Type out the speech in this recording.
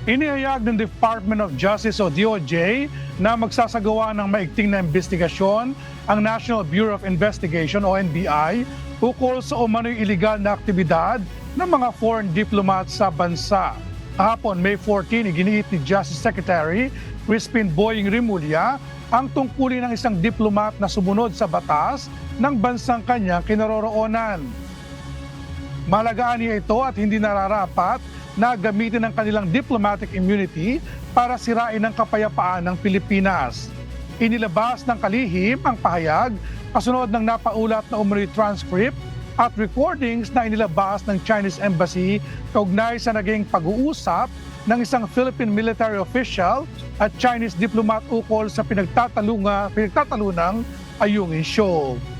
Inihayag ng Department of Justice o DOJ na magsasagawa ng maigting na investigasyon ang National Bureau of Investigation o NBI ukol sa umano'y iligal na aktibidad ng mga foreign diplomats sa bansa. Kahapon, May 14, iginiit ni Justice Secretary Crispin Boying Rimulya ang tungkulin ng isang diplomat na sumunod sa batas ng bansang kanyang kinaroroonan. Malagaan niya ito at hindi nararapat na gamitin ang kanilang diplomatic immunity para sirain ang kapayapaan ng Pilipinas. Inilabas ng kalihim ang pahayag kasunod ng napaulat na umano'y transcript at recordings na inilabas ng Chinese Embassy kaugnay sa naging pag-uusap ng isang Philippine military official at Chinese diplomat ukol sa pinagtatalunang Ayungin Shoal.